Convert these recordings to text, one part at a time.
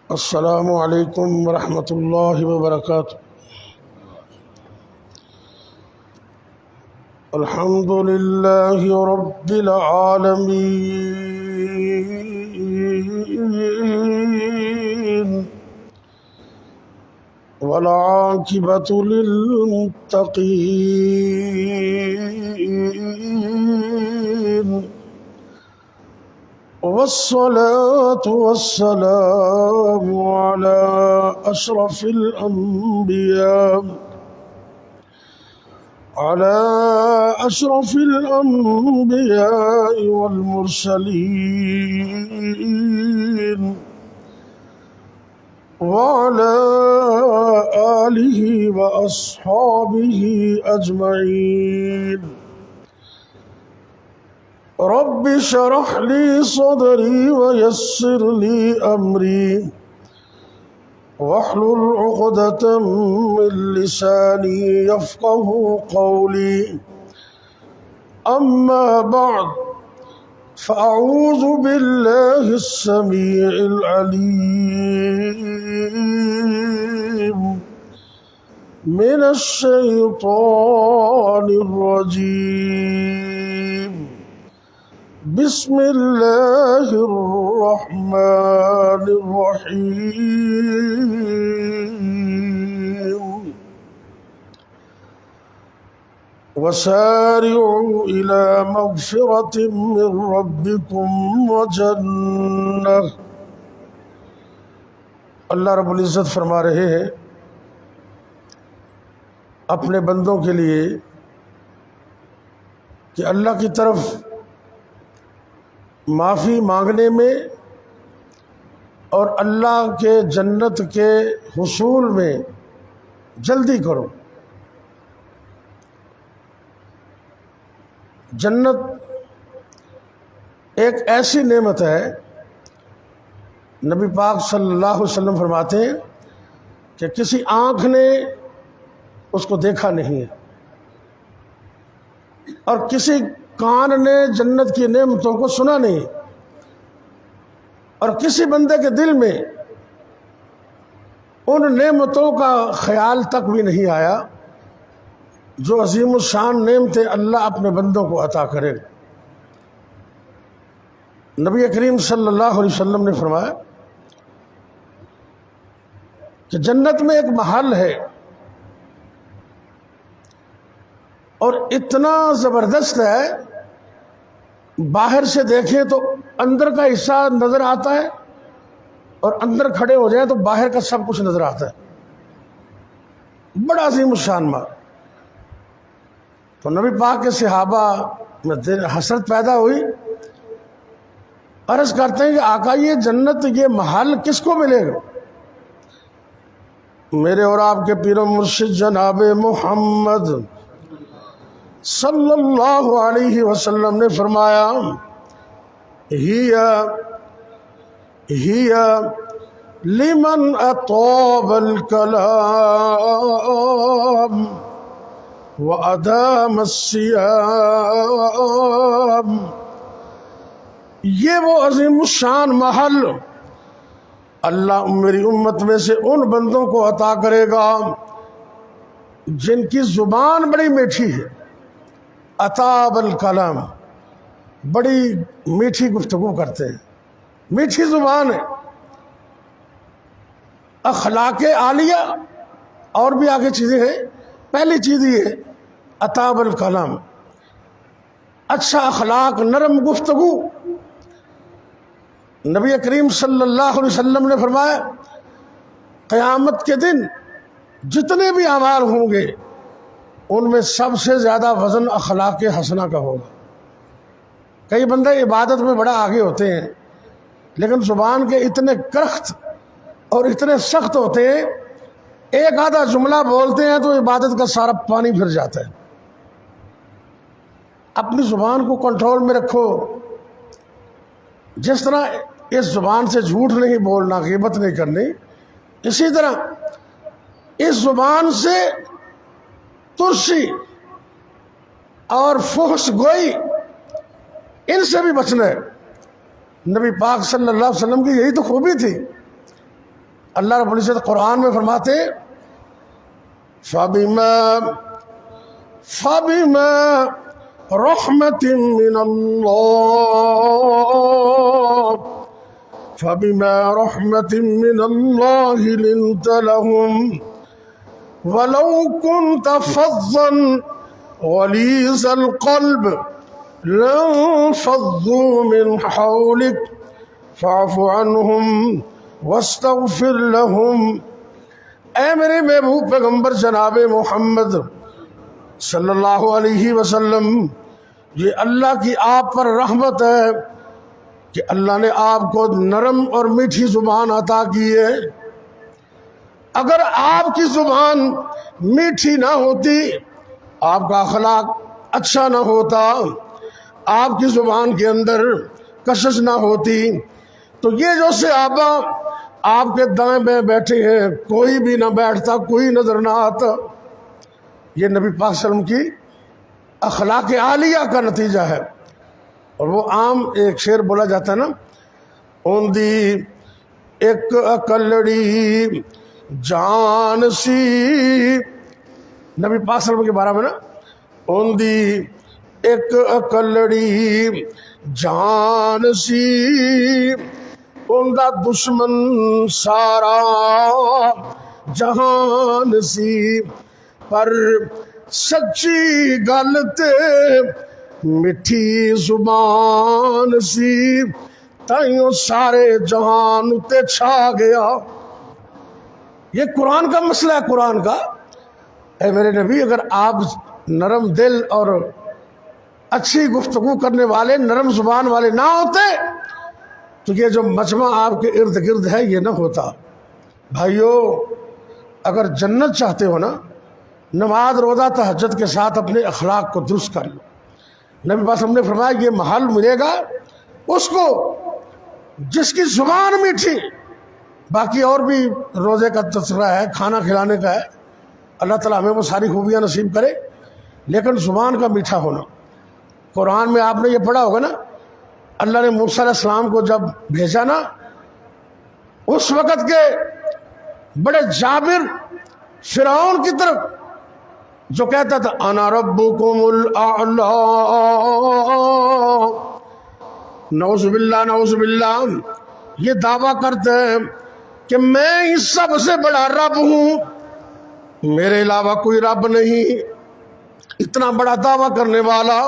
السلام علیکم ورحمۃ اللہ وبرکاتہ۔ الحمد للہ رب العالمین والعاقبۃ للمتقین والصلاة والسلام على أشرف الأنبياء والمرسلين وعلى آله وأصحابه أجمعين۔ رب اشرح لي صدري ويسر لي أمري واحلل عقدة من لساني يفقه قولي، أما بعد فأعوذ بالله السميع العليم من الشيطان الرجيم۔ بسم اللہ الرحمن الرحیم۔ وسارعوا إلى مغفرة من ربكم وجنة۔ اللہ رب العزت فرما رہے ہیں اپنے بندوں کے لیے کہ اللہ کی طرف معافی مانگنے میں اور اللہ کے جنت کے حصول میں جلدی کرو۔ جنت ایک ایسی نعمت ہے، نبی پاک صلی اللہ علیہ وسلم فرماتے ہیں کہ کسی آنکھ نے اس کو دیکھا نہیں ہے اور کسی کان نے جنت کی نعمتوں کو سنا نہیں، اور کسی بندے کے دل میں ان نعمتوں کا خیال تک بھی نہیں آیا جو عظیم الشان نعمتیں اللہ اپنے بندوں کو عطا کرے۔ نبی کریم صلی اللہ علیہ وسلم نے فرمایا کہ جنت میں ایک محل ہے اور اتنا زبردست ہے، باہر سے دیکھیں تو اندر کا حصہ نظر آتا ہے اور اندر کھڑے ہو جائیں تو باہر کا سب کچھ نظر آتا ہے، بڑا عظیم الشان ماں۔ تو نبی پاک کے صحابہ میں حسرت پیدا ہوئی، عرض کرتے ہیں کہ آقا یہ جنت، یہ محل کس کو ملے گا؟ میرے اور آپ کے پیر و مرشد جناب محمد صلی اللہ علیہ وسلم نے فرمایا ہی لمن اطاب الکلام وادام الصیام۔ یہ وہ عظیم الشان محل اللہ میری امت میں سے ان بندوں کو عطا کرے گا جن کی زبان بڑی میٹھی ہے، اطاب الکلام، بڑی میٹھی گفتگو کرتے ہیں، میٹھی زبان ہے، اخلاق عالیہ، اور بھی آگے چیزیں ہیں، پہلی چیز یہ ہے اطاب الکلام، اچھا اخلاق، نرم گفتگو۔ نبی کریم صلی اللہ علیہ وسلم نے فرمایا قیامت کے دن جتنے بھی اعمال ہوں گے ان میں سب سے زیادہ وزن اخلاق حسنہ کا ہوگا۔ کئی بندے عبادت میں بڑا آگے ہوتے ہیں لیکن زبان کے اتنے کرخت اور اتنے سخت ہوتے ہیں، ایک آدھا جملہ بولتے ہیں تو عبادت کا سارا پانی پھر جاتا ہے۔ اپنی زبان کو کنٹرول میں رکھو، جس طرح اس زبان سے جھوٹ نہیں بولنا، غیبت نہیں کرنی، اسی طرح اس زبان سے ترسی اور فحش گوئی ان سے بھی بچنا ہے۔ نبی پاک صلی اللہ علیہ وسلم کی یہی تو خوبی تھی۔ اللہ رب العزت قرآن میں فرماتے فَبِمَا رَحْمَةٍ مِّنَ اللَّهِ لِنْتَ لَهُمْ وَلَوْ كُنْتَ فَظًّا غَلِيظَ الْقَلْبِ لَانفَضُّوا مِنْ حَوْلِكَ فَاعْفُ عَنْهُمْ وَاسْتَغْفِرْ لَهُمْ۔ اے میرے محبوب پیغمبر جناب محمد صلی اللہ علیہ وسلم، یہ اللہ کی آپ پر رحمت ہے کہ اللہ نے آپ کو نرم اور میٹھی زبان عطا کی ہے۔ اگر آپ کی زبان میٹھی نہ ہوتی، آپ کا اخلاق اچھا نہ ہوتا، آپ کی زبان کے اندر کشش نہ ہوتی، تو یہ جو صحابہ آپ کے دائیں بائیں بیٹھے ہیں، کوئی بھی نہ بیٹھتا، کوئی نظر نہ آتا۔ یہ نبی پاک صلی اللہ علیہ وسلم کی اخلاق عالیہ کا نتیجہ ہے۔ اور وہ عام ایک شعر بولا جاتا ہے نا، اوندی ایک اکلڑی جان سی، نبی پاک صلی اللہ علیہ وسلم کے بارے میں نا، اوندی ایک اکلڑی جان سی، اوندا دشمن سارا جہان سی، پر سچی گل تے میٹھی زبان سی، تائیوں سارے جہان تے چھا گیا۔ یہ قرآن کا مسئلہ ہے، قرآن کا۔ اے میرے نبی، اگر آپ نرم دل اور اچھی گفتگو کرنے والے، نرم زبان والے نہ ہوتے تو یہ جو مجمع آپ کے ارد گرد ہے یہ نہ ہوتا۔ بھائیو، اگر جنت چاہتے ہو نا، نماز روزہ تہجد کے ساتھ اپنے اخلاق کو درست کر لو۔ نبی پاک نے فرمایا یہ محل ملے گا اس کو جس کی زبان میٹھی۔ باقی اور بھی روزے کا تذکرہ ہے، کھانا کھلانے کا ہے، اللہ تعالیٰ ہمیں وہ ساری خوبیاں نصیب کرے، لیکن زبان کا میٹھا ہونا۔ قرآن میں آپ نے یہ پڑھا ہوگا نا، اللہ نے موسیٰ علیہ السلام کو جب بھیجا نا، اس وقت کے بڑے جابر فرعون کی طرف جو کہتا تھا انا ربکم الاعلی، نعوذ باللہ نعوذ باللہ، یہ دعویٰ کرتے ہیں کہ میں ہی سب سے بڑا رب ہوں، میرے علاوہ کوئی رب نہیں۔ اتنا بڑا دعویٰ کرنے والا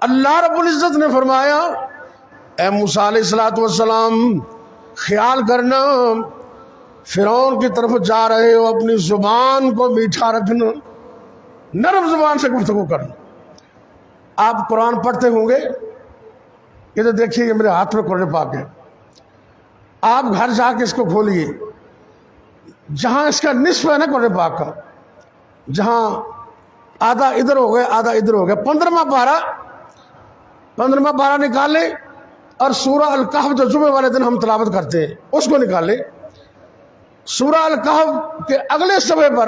اللہ رب العزت نے فرمایا اے موسیٰ علیہ السلام، خیال کرنا فرعون کی طرف جا رہے ہو، اپنی زبان کو میٹھا رکھنا، نرم زبان سے گفتگو کرنا۔ آپ قرآن پڑھتے ہوں گے، یہ تو دیکھیے یہ میرے ہاتھ میں قرآن پاک ہے، آپ گھر جا کے اس کو کھولیے، جہاں اس کا نصف ہے نا قرآن پاک کا، جہاں آدھا ادھر ہو گیا آدھا ادھر ہو گیا، 15واں پارہ نکالیں اور سورہ الکہف جو جمعے والے دن ہم تلاوت کرتے ہیں اس کو نکالیں۔ سورہ الکہف کے اگلے صفحے پر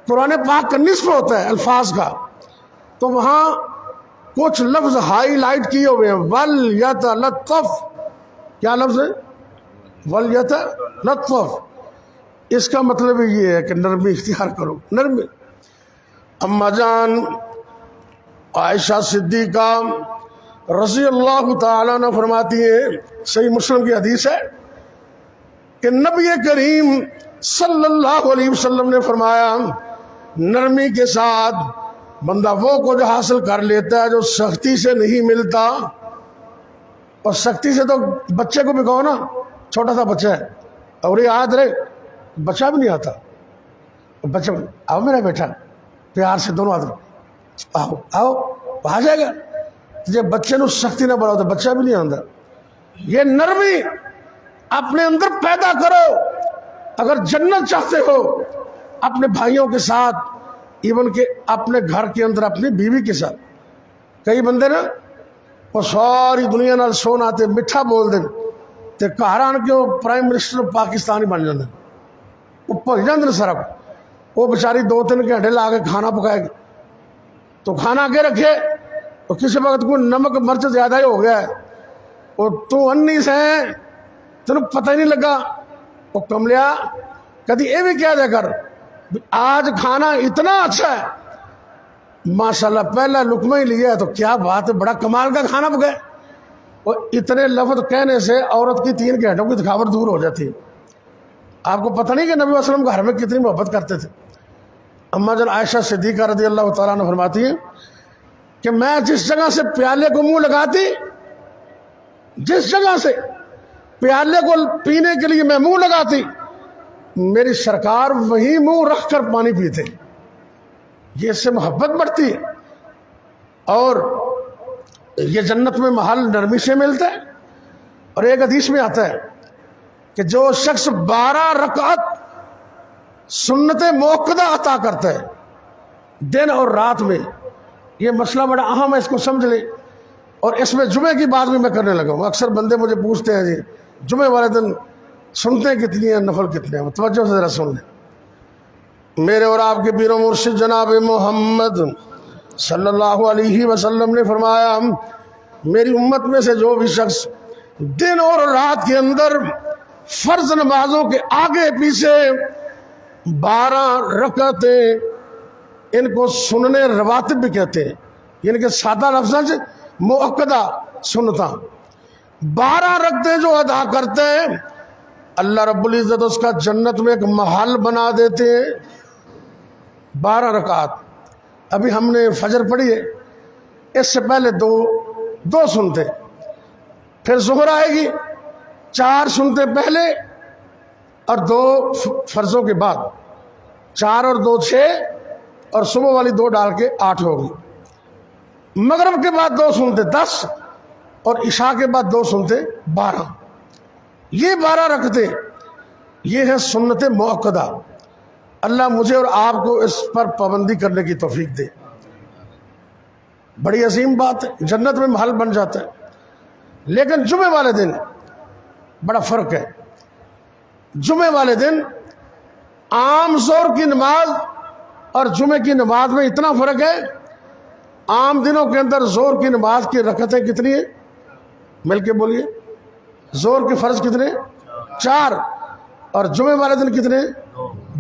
قرآن پاک کا نصف ہوتا ہے الفاظ کا، تو وہاں کچھ لفظ ہائی لائٹ کیے ہوئے ہیں، وَلْيَتَلَطَّفْ، کیا لفظ ہے؟ وَلْيَتَلَطَّفْ، اس کا مطلب یہ ہے کہ نرمی اختیار کرو، نرمی۔ اما جان عائشہ صدیقہ رضی اللہ تعالیٰ عنہ فرماتی ہیں، صحیح مسلم کی حدیث ہے کہ نبی کریم صلی اللہ علیہ وسلم نے فرمایا نرمی کے ساتھ بندہ وہ کچھ حاصل کر لیتا ہے جو سختی سے نہیں ملتا۔ اور سختی سے تو بچے کو بھی کہو نا، چھوٹا سا بچہ ہے اور یہ یاد رہے بچہ بھی نہیں آتا، بچہ آؤ میرا بیٹا، پیار سے دونوں آدمی آؤ آؤ آ جائے گا۔ جب بچے نو سختی نہ بڑھاؤ تو بچہ بھی نہیں آتا۔ یہ نرمی اپنے اندر پیدا کرو۔ اگر جنت چاہتے ہو اپنے بھائیوں کے ساتھ، ایون کہ اپنے گھر کے اندر اپنی بیوی کے ساتھ، کئی بندے نا وہ ساری دنیا نال سون آتے میٹھا بول دیں تے گھر آن کے وہ پرائم منسٹر پاکستانی بن جاندے، وہ بھول جاندے سارا کچھ۔ وہ بیچاری 2-3 گھنٹے لا کے کھانا پکائے گی تو کھانا اگے رکھے اور کسی وقت کوئی نمک مرچ زیادہ ہی ہو گیا ہے اور تو انیس ہے تینوں پتہ ہی نہیں لگا. وہ کملیا کدی یہ بھی کہہ دے کر آج کھانا اتنا اچھا ہے ماشاءاللہ پہلا لقمہ ہی لیا ہے تو کیا بات ہے بڑا کمال کا کھانا پکا ہے. اور اتنے لفظ کہنے سے عورت کی 3 گھنٹوں کی تھکاوٹ دور ہو جاتی ہے. آپ کو پتہ نہیں کہ نبی صلی اللہ علیہ وسلم گھر میں کتنی محبت کرتے تھے. اما جان عائشہ صدیقہ رضی اللہ تعالیٰ عنہ فرماتی ہیں کہ میں جس جگہ سے پیالے کو منہ لگاتی، جس جگہ سے پیالے کو پینے کے لیے میں منہ لگاتی، میری سرکار وہی منہ رکھ کر پانی پیتے. یہ اس سے محبت بڑھتی ہے اور یہ جنت میں محل نرمی سے ملتا ہے. اور ایک حدیث میں آتا ہے کہ جو شخص 12 رکعت سنت موقدہ عطا کرتا ہے دن اور رات میں، یہ مسئلہ بڑا اہم ہے، اس کو سمجھ لیں. اور اس میں جمعے کی بات بھی میں کرنے لگا ہوں. اکثر بندے مجھے پوچھتے ہیں جی جمعے والے دن سنتے کتنی ہیں، نفل کتنے ہیں؟ توجہ سے ذرا سن لیں. میرے اور آپ کے پیر و مرشد جناب محمد صلی اللہ علیہ وسلم نے فرمایا میری امت میں سے جو بھی شخص دن اور رات کے اندر فرض نمازوں کے آگے پیچھے 12 رکعتیں، ان کو سننے رواتب بھی کہتے ہیں، یعنی کہ سادہ لفظوں سے مؤکدہ سنتا، 12 رکعتیں جو ادا کرتے ہیں اللہ رب العزت اس کا جنت میں ایک محل بنا دیتے ہیں. 12 رکعت. ابھی ہم نے فجر پڑھی ہے، اس سے پہلے دو سنتے، پھر ظہر آئے گی 4 سنتے پہلے اور 2 فرضوں کے بعد، 4 اور 2 6 اور صبح والی 2 ڈال کے 8 ہوگی. مغرب کے بعد 2 سنتے 10 اور عشاء کے بعد 2 سنتے 12. یہ 12 رکعتیں یہ ہے سنت مؤکدہ. اللہ مجھے اور آپ کو اس پر پابندی کرنے کی توفیق دے. بڑی عظیم بات ہے، جنت میں محل بن جاتا ہے. لیکن جمعے والے دن بڑا فرق ہے. جمعے والے دن عام ظہر کی نماز اور جمعے کی نماز میں اتنا فرق ہے. عام دنوں کے اندر ظہر کی نماز کی رکعتیں کتنی ہیں؟ مل کے بولیے. ظہر کے فرض کتنے؟ 4 اور جمعے والے دن کتنے؟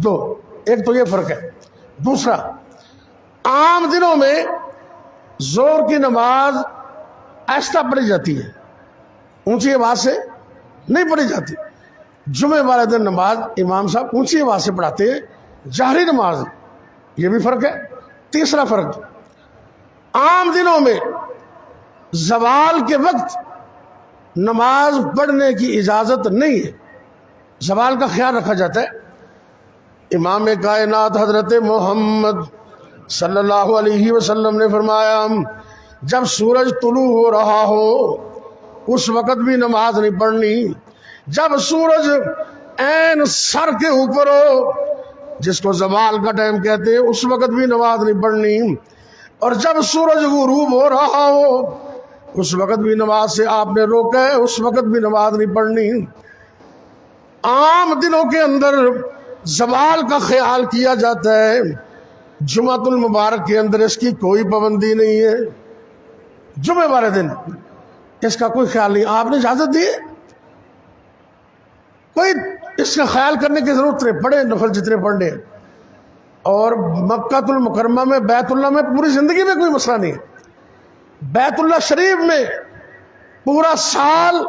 2. ایک تو یہ فرق ہے. دوسرا، عام دنوں میں ظہر کی نماز آہستہ پڑھی جاتی ہے، اونچی آواز سے نہیں پڑھی جاتی. جمعے والے دن نماز امام صاحب اونچی آواز سے پڑھاتے ہیں، جہری نماز. یہ بھی فرق ہے. تیسرا فرق، عام دنوں میں زوال کے وقت نماز پڑھنے کی اجازت نہیں ہے، زوال کا خیال رکھا جاتا ہے. امام کائنات حضرت محمد صلی اللہ علیہ وسلم نے فرمایا جب سورج طلوع ہو رہا ہو اس وقت بھی نماز نہیں پڑھنی. جب سورج عین سر کے اوپر ہو جس کو زوال کا ٹائم کہتے ہیں اس وقت بھی نماز نہیں پڑھنی. اور جب سورج غروب ہو رہا ہو اس وقت بھی نماز سے آپ نے روکا ہے، اس وقت بھی نماز نہیں پڑھنی. عام دنوں کے اندر زوال کا خیال کیا جاتا ہے، جمعۃ المبارک کے اندر اس کی کوئی پابندی نہیں ہے. جمعے والے دن اس کا کوئی خیال نہیں. آپ نے اجازت دی، کوئی اس کا خیال کرنے کی ضرورت نہیں. پڑھے نفل جتنے پڑھنے. اور مکہ المکرمہ میں بیت اللہ میں پوری زندگی میں کوئی مسئلہ نہیں ہے. بیت اللہ شریف میں پورا سال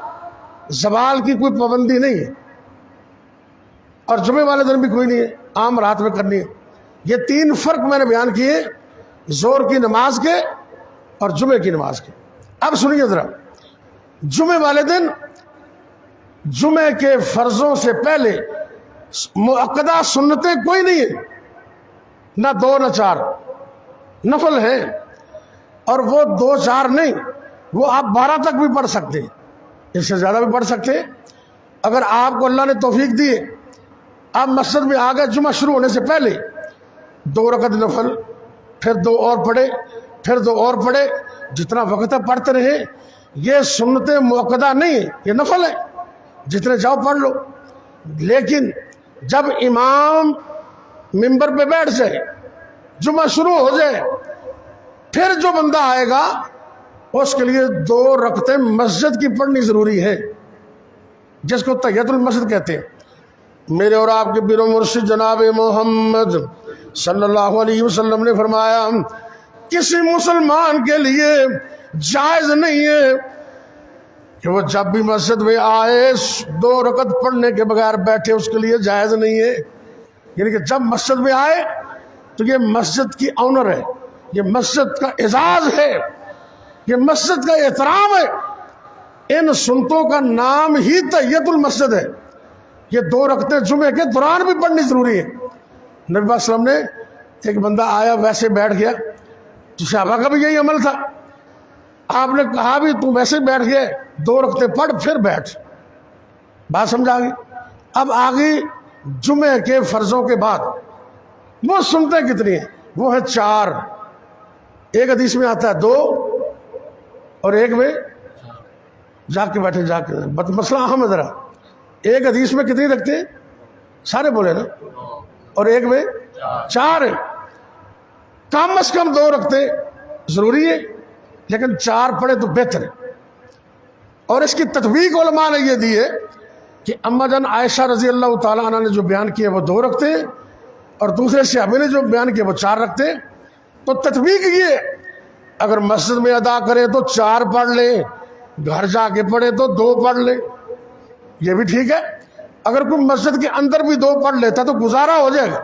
زوال کی کوئی پابندی نہیں ہے اور جمعے والے دن بھی کوئی نہیں ہے، عام رات میں کرنی ہے. یہ 3 فرق میں نے بیان کیے ظہر کی نماز کے اور جمعے کی نماز کے. اب سنیے ذرا. جمعے والے دن جمعے کے فرضوں سے پہلے مؤکدہ سنتیں کوئی نہیں ہے، نہ 2 نہ 4 نفل ہیں. اور وہ 2 4 نہیں، وہ آپ 12 تک بھی پڑھ سکتے ہیں، اس سے زیادہ بھی پڑھ سکتے ہیں. اگر آپ کو اللہ نے توفیق دی، آپ مسجد میں آ گئے جمعہ شروع ہونے سے پہلے 2 رکعت نفل، پھر 2 اور پڑھے، پھر 2 اور پڑھے، جتنا وقت ہے پڑھتے رہے. یہ سنتیں مؤکدہ نہیں ہے، یہ نفل ہے، جتنے جاؤ پڑھ لو. لیکن جب امام منبر پہ بیٹھ جائے، جمعہ شروع ہو جائے، پھر جو بندہ آئے گا اس کے لیے 2 رکعتیں مسجد کی پڑھنی ضروری ہے، جس کو تحیۃ المسجد کہتے ہیں۔ میرے اور آپ کے پیر و مرشد جناب محمد صلی اللہ علیہ وسلم نے فرمایا کسی مسلمان کے لیے جائز نہیں ہے کہ وہ جب بھی مسجد میں آئے 2 رکعت پڑھنے کے بغیر بیٹھے، اس کے لیے جائز نہیں ہے۔ یعنی کہ جب مسجد میں آئے تو یہ مسجد کی آنر ہے، یہ مسجد کا اعزاز ہے، یہ مسجد کا احترام ہے۔ ان سنتوں کا نام ہی تحیۃ المسجد ہے۔ یہ 2 رکعتیں جمعے کے دوران بھی پڑھنی ضروری ہے۔ نبی صلی اللہ علیہ وسلم نے ایک بندہ آیا ویسے بیٹھ گیا، تو صحابہ کا بھی یہی عمل تھا، آپ نے کہا بھی تو ویسے بیٹھ گئے 2 رکعتیں پڑھ پھر بیٹھ۔ بات سمجھا گئی؟ اب آگے جمعے کے فرضوں کے بعد وہ سنتیں کتنی ہیں؟ وہ ہے 4۔ ایک حدیث میں آتا ہے 2 اور ایک میں جا کے بیٹھے، جا کے مسئلہ اہم ہے ذرا۔ ایک حدیث میں کتنی رکھتے ہیں؟ سارے بولے نا۔ اور ایک میں 4 ہے۔ کم از کم 2 رکھتے ضروری ہے، لیکن 4 پڑھے تو بہتر ہے۔ اور اس کی تطبیق علماء نے یہ دی ہے کہ اما جان عائشہ رضی اللہ تعالیٰ عنہ نے جو بیان کیا وہ 2 رکھتے ہیں، اور دوسرے صحابی نے جو بیان کیا وہ 4 رکھتے ہیں۔ تو تطبیق یہ اگر مسجد میں ادا کرے تو 4 پڑھ لے، گھر جا کے پڑھے تو 2 پڑھ لے، یہ بھی ٹھیک ہے۔ اگر کوئی مسجد کے اندر بھی 2 پڑھ لیتا تو گزارا ہو جائے گا،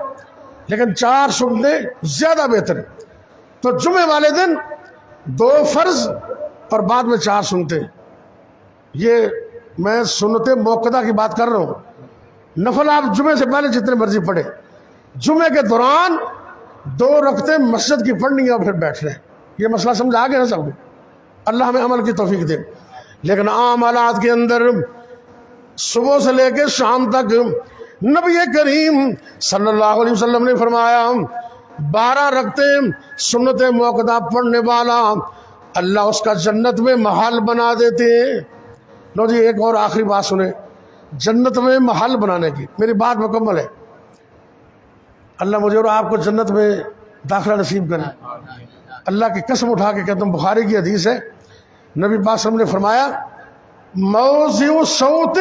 لیکن 4 سنتے زیادہ بہتر ہے۔ تو جمعے والے دن 2 فرض اور بعد میں 4 سنتے۔ یہ میں سنت موقدہ کی بات کر رہا ہوں۔ نفل آپ جمعے سے پہلے جتنے مرضی پڑھے، جمعے کے دوران 2 رکعتیں مسجد کی پڑھنی ہے اور پھر بیٹھ رہے ہیں۔ یہ مسئلہ سمجھ آ گیا نا سب کو؟ اللہ ہمیں عمل کی توفیق دے۔ لیکن عام حالات کے اندر صبح سے لے کے شام تک نبی کریم صلی اللہ علیہ وسلم نے فرمایا 12 رکعتیں سنت موقدہ پڑھنے والا اللہ اس کا جنت میں محل بنا دیتے ہیں۔ لو جی ایک اور آخری بات سنیں، جنت میں محل بنانے کی، میری بات مکمل ہے۔ اللہ مجھے اور آپ کو جنت میں داخلہ نصیب کرے۔ اللہ کی قسم اٹھا کے کہتا ہوں، بخاری کی حدیث ہے، نبی پاک صلی اللہ علیہ وسلم نے فرمایا موضع صوت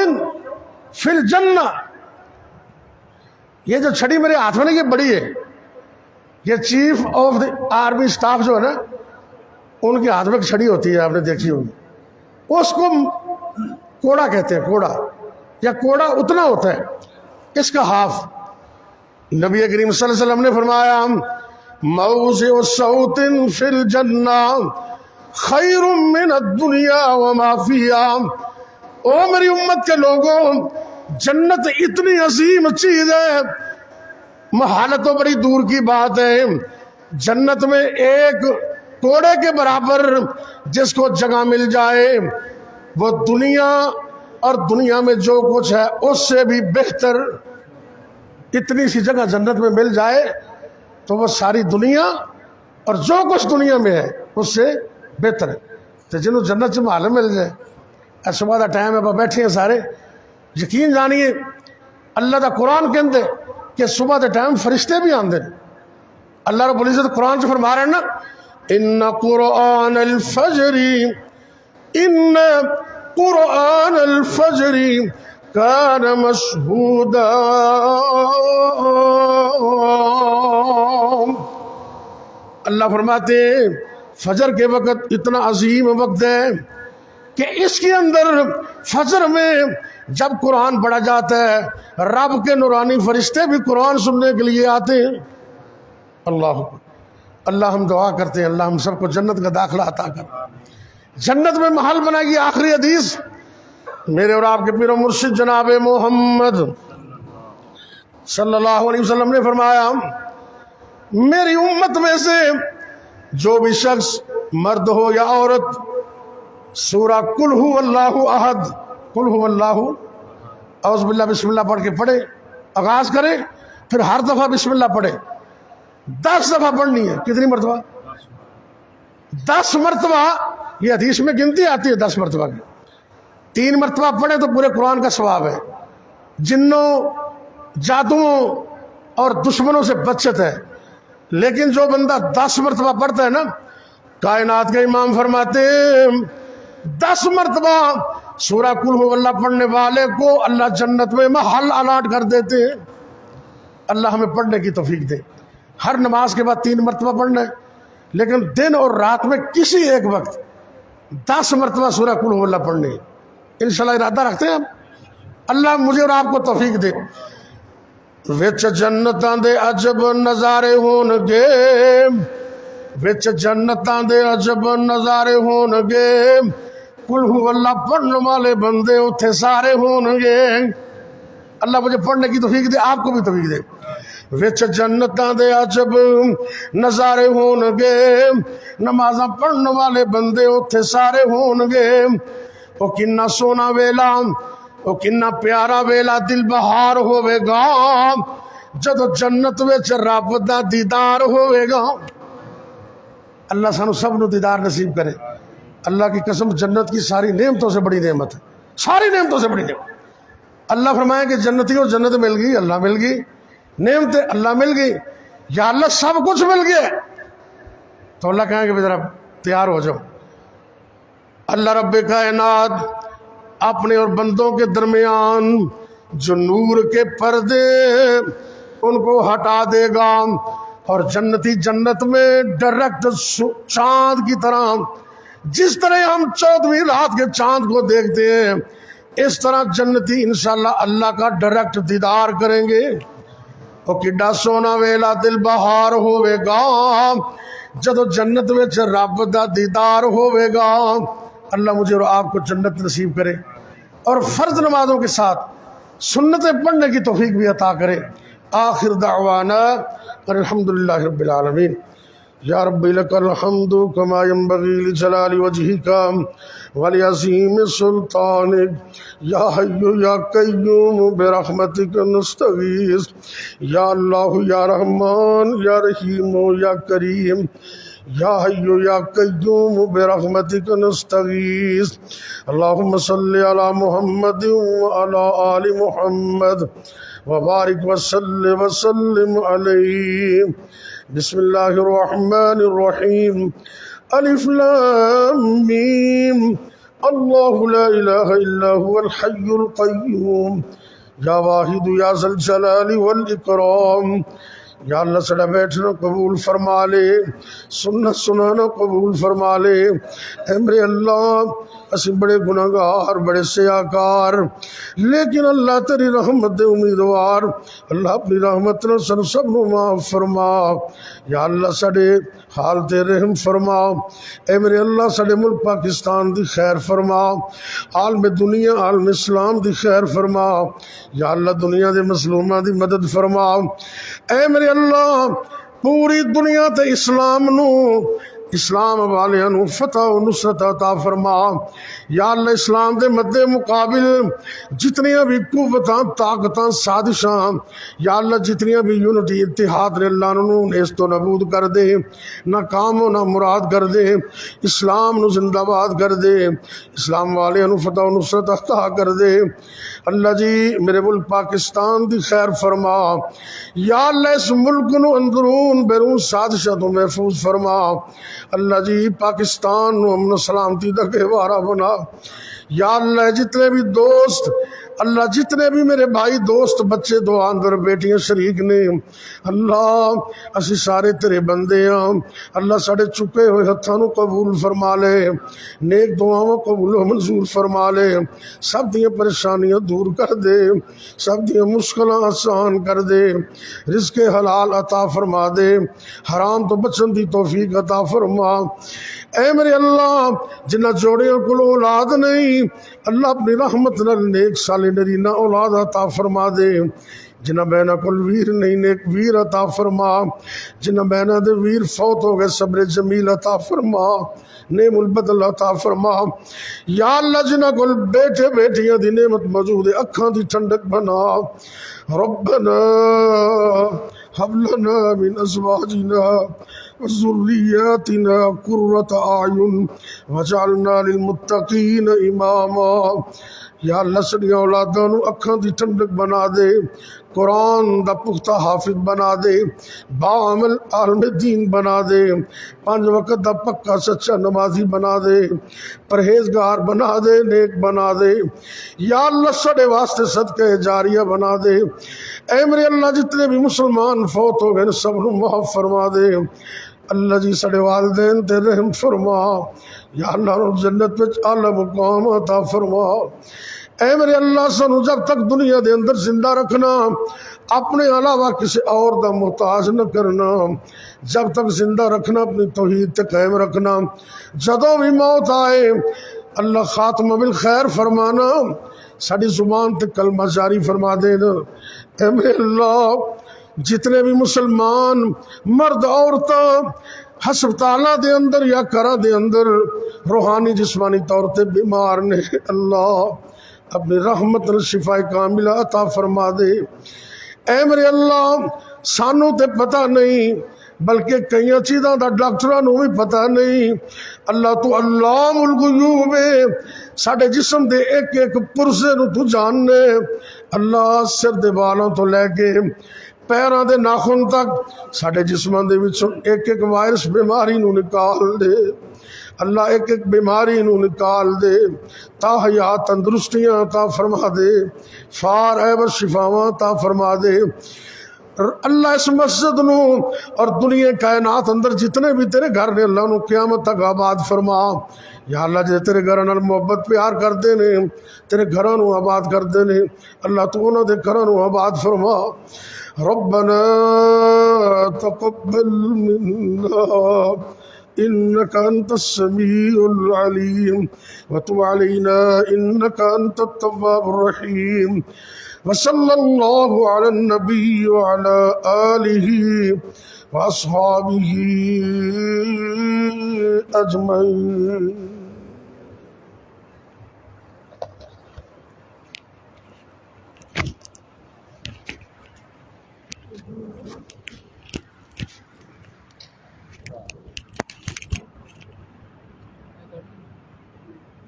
فی الجنہ، یہ جو چھڑی میرے ہاتھ میں نا یہ بڑی ہے، یہ chief of the army staff جو ہے نا ان کے ہاتھ میں چھڑی ہوتی ہے، آپ نے دیکھی ہوگی، اس کو کوڑا کہتے ہیں، کوڑا یا کوڑا اتنا ہوتا ہے اس کا ہاف۔ نبی کریم صلی اللہ علیہ وسلم نے فرمایا موضع صوت فی الجنہ خیر من الدنیا وما فیہا۔ او میری امت کے لوگوں، جنت اتنی عظیم چیز ہے، محال تو بڑی دور کی بات ہے۔ جنت میں ایک کوڑے کے برابر جس کو جگہ مل جائے وہ دنیا اور دنیا میں جو کچھ ہے اس سے بھی بہتر، اتنی سی جگہ جنت میں مل جائے تو وہ ساری دنیا اور جو کچھ دنیا میں ہے اس سے بہتر ہے۔ تو جنہوں جنت سے محل مل جائے، صبح کا ٹائم ہے بیٹھے ہیں سارے، یقین جانیے اللہ دا قرآن کہندے کہ صبح کے ٹائم فرشتے بھی آندے۔ اللہ رب العزت قرآن سے فرما رہے ہیں نا ان قرآن الفجر ان قرآن الفجر کان مشہودا۔ اللہ فرماتے ہیں فجر کے وقت اتنا عظیم وقت ہے کہ اس کے اندر فجر میں جب قرآن پڑھا جاتا ہے رب کے نورانی فرشتے بھی قرآن سننے کے لیے آتے ہیں۔ اللہ ہم دعا کرتے ہیں اللہ ہم سب کو جنت کا داخلہ عطا کر، جنت میں محل بنائے گی۔ آخری حدیث میرے اور آپ کے پیر و مرشد جناب محمد صلی اللہ علیہ وسلم نے فرمایا میری امت میں سے جو بھی شخص مرد ہو یا عورت سورہ قل ہو اللہ احد، قل ہو اللہ اعوذ باللہ بسم اللہ پڑھ کے پڑھے، آغاز کرے، پھر ہر دفعہ بسم اللہ پڑھے، 10 دفعہ پڑھنی ہے۔ کتنی مرتبہ؟ 10 مرتبہ۔ یہ حدیث میں گنتی آتی ہے 10 مرتبہ کی۔ 3 مرتبہ پڑھے تو پورے قرآن کا ثواب ہے۔ جنوں جادوؤں اور دشمنوں سے بچت ہے۔ لیکن جو بندہ 10 مرتبہ پڑھتا ہے نا کائنات کے امام فرماتے ہیں 10 مرتبہ سورہ قل هو اللہ پڑھنے والے کو اللہ جنت میں محل الاٹ کر دیتے ہیں۔ اللہ ہمیں پڑھنے کی توفیق دے۔ ہر نماز کے بعد 3 مرتبہ پڑھنا ہے، لیکن دن اور رات میں کسی ایک وقت 10 مرتبہ سورہ قل هو اللہ پڑھنے، انشاءاللہ ارادہ رکھتے ہیں ہم۔ اللہ مجھے اور آپ کو توفیق دے۔ وچ جنتاں دے عجب نظارے ہون گے، وچ جنتاں دے عجب نظارے ہون گے، قل هو اللہ پڑھنے والے بندے اتھے سارے ہون گے۔ اللہ مجھے پڑھنے کی توفیق دے، آپ کو بھی توفیق دے۔ وچ جنتاں دے عجب نظارے ہون گے، نمازاں پڑھنے والے بندے اتھے سارے ہون گے۔ او کنا سونا ویلا، او کنا پیارا ویلا دل بہار ہوئے گا، جدو جنت وچ رب دا دیدار ہوئے گا۔ اللہ سانو سب نو دیدار نصیب کرے۔ اللہ کی قسم جنت کی ساری نعمتوں سے بڑی نعمت ہے، ساری نعمتوں سے بڑی نعمت۔ اللہ فرمائے کہ جنتی کو جنت مل گئی، اللہ مل گئی، نعمتیں اللہ مل گئی، یا اللہ سب کچھ مل گیا، تو اللہ کہیں کہ ذرا تیار ہو جاؤ۔ اللہ رب کائنات اپنے اور بندوں کے درمیان جو نور کے پردے ان کو ہٹا دے گا، اور جنتی جنت میں ڈائریکٹ چاند کی طرح، جس طرح ہم 14ویں رات کے چاند کو دیکھتے ہیں، اس طرح جنتی انشاءاللہ اللہ کا ڈائریکٹ دیدار کریں گے۔ او کڈا سونا ویلا دل بہار ہوئے گا، جدو جنت وچ رب دا دیدار ہوئے گا۔ اللہ مجھے اور آپ کو جنت نصیب کرے، اور فرض نمازوں کے ساتھ سنتیں پڑھنے کی توفیق بھی عطا کرے۔ آخر دعوانا الحمدللہ رب العالمین۔ یا رب لک الحمد کما ینبغی لجلال وجہک ولعظیم سلطانک، یا حی یا قیوم برحمتک نستغیث، یا اللہ یا رحمان یا رحیم یا کریم، یا حی یا قیوم برحمتک نستغیث۔ اللہم صلی علی محمد وعلی آل محمد وبارک وسلم علیہ۔ بسم اللہ الرحمن الرحیم۔ الف لام میم، اللہ لا الہ الا هو الحی القیوم، یا واحد یا ذا الجلال والاکرام۔ یا اللہ سڑا بیٹھنا قبول فرما لے، سننا سنانا قبول فرما لے۔ اے میرے اللہ، اسی بڑے گناہگار، بڑے سیاکار، لیکن اللہ تیری رحمت دے امیدوار۔ اللہ اپنی رحمت نے سن سب نو معاف فرما۔ یا اللہ سڑے حال تے رحم فرما۔ اے میرے اللہ سڑے ملک پاکستان دی خیر فرما، عالم دنیا عالم اسلام دی خیر فرما۔ یا اللہ دنیا دے مظلوماں دی مدد فرما۔ اے میرے اللہ پوری دنیا تے اسلام نو، اسلام والیاں نو فتح و نصرت عطا فرما۔ یا اللہ اسلام دے مد مقابل جتنیاں بھی قوتاں طاقتاں سازشاں، یا اللہ جتنیاں بھی یونٹی اتحاد نے، اللہ نو نیست و نابود کر دے، ناکام و نامراد کر دے، اسلام نو زندہ باد کر دے، اسلام والیاں نو فتح و نصرت عطا کر دے۔ اللہ جی میرے ملک پاکستان دی خیر فرما۔ یا اللہ اس ملک نو اندرون بیرون سازشاں تو محفوظ فرما۔ اللہ جی پاکستان نو امن و سلامتی دا گہوارہ بنا۔ یا اللہ جتنے بھی دوست، اللہ جتنے بھی میرے بھائی دوست بچے دعا اندر بیٹیاں شریک نے، اللہ اسی سارے تیرے بندے ہاں۔ اللہ ساڑے چکے ہوئے ہتھاں نو قبول فرما لے، نیک دعاواں قبول و منظور فرما لے، سب دیاں پریشانیاں دور کر دے، سب دیاں مشکلاں آسان کر دے، رزق حلال عطا فرما دے، حرام تو بچن دی توفیق عطا فرما۔ اے میرے اللہ جنہ جوڑیاں کو اولاد نہیں، اللہ اپنی رحمت نال نیک سالے نرینہ اولاد عطا فرما دے۔ جنہ بہنا کل ویر نہیں، نیک ویر عطا فرما۔ جنہ بہنا دے ویر فوت ہو گئے، صبر جمیل عطا فرما، نعم البدل عطا فرما۔ یا اللہ جنہ کل بیٹھے بیٹھیاں دی نعمت موجود ہے، اکھاں دی ٹھنڈک بنا۔ ربنا هب لنا من ازواجنا وذرياتنا قرة اعین واجعلنا للمتقین اماما۔ یا اللہ سڑیاں اولاداں نو اکھاں دی ٹھنڈک بنا دے، قرآن دا پختہ حافظ بنا دے، باعمل عالم دین بنا دے، 5 وقت دا پکا سچا نمازی بنا دے، پرہیزگار بنا دے، نیک بنا دے یا اللہ، سڑے واسطے صدقہ جاریہ بنا دے۔ اے میرے اللہ جتنے بھی مسلمان فوت ہو گئے سب نو معاف فرما دے۔ اللہ جی سڑے والدین تے رحم فرما، یا اللہ انہوں جنت وچ اعلی مقام عطا فرما۔ اے میرے اللہ سانو جب تک دنیا دے اندر زندہ رکھنا، اپنے علاوہ کسی اور دا محتاج نہ کرنا، جب تک زندہ رکھنا اپنی توحید تے قائم رکھنا، جدوں بھی موت آئے اللہ خاتمہ بالخیر فرمانا، ساری زبان تے کلمہ جاری فرما دینا۔ اے میرے اللہ جتنے بھی مسلمان مرد عورتاں ہسپتالاں دے اندر یا گھراں دے اندر روحانی جسمانی طور تے بیمار نے، اللہ اپنی رحمت اور شفا کاملہ عطا فرما دے۔ اے میرے اللہ سانو تے پتہ نہیں بلکہ کئی چیزاں دا ڈاکٹراں نو بھی پتہ نہیں، اللہ تو علام الغیوب ہے، ساڈے جسم دے ایک ایک پرزے نو تو جاننے، اللہ سر دے بالاں تو لے کے پیراں دے ناخن تک ساڈے جسماں دے وچوں ایک ایک وائرس بیماری نو نکال دے، اللہ ایک ایک بیماری نو نکال دے، تا حیات تندرستیاں عطا فرما دے، فار عیب شفاواں عطا فرما دے۔ اللہ اس مسجد نو اور دنیا کائنات اندر جتنے بھی تیرے گھر نے اللہ نو قیامت تک آباد فرما۔ یا اللہ جے تیرے گھراں نال محبت پیار کردے نے، تیرے گھراں نو آباد کردے نے، اللہ تو انہاں دے گھراں نو آباد فرما۔ ربنا تقبل منا إنك أنت السميع العليم وتب علينا إنك أنت التواب الرحيم، وصلى الله على النبي وعلى آله وأصحابه أجمعين۔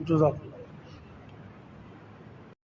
جزاک اللہ۔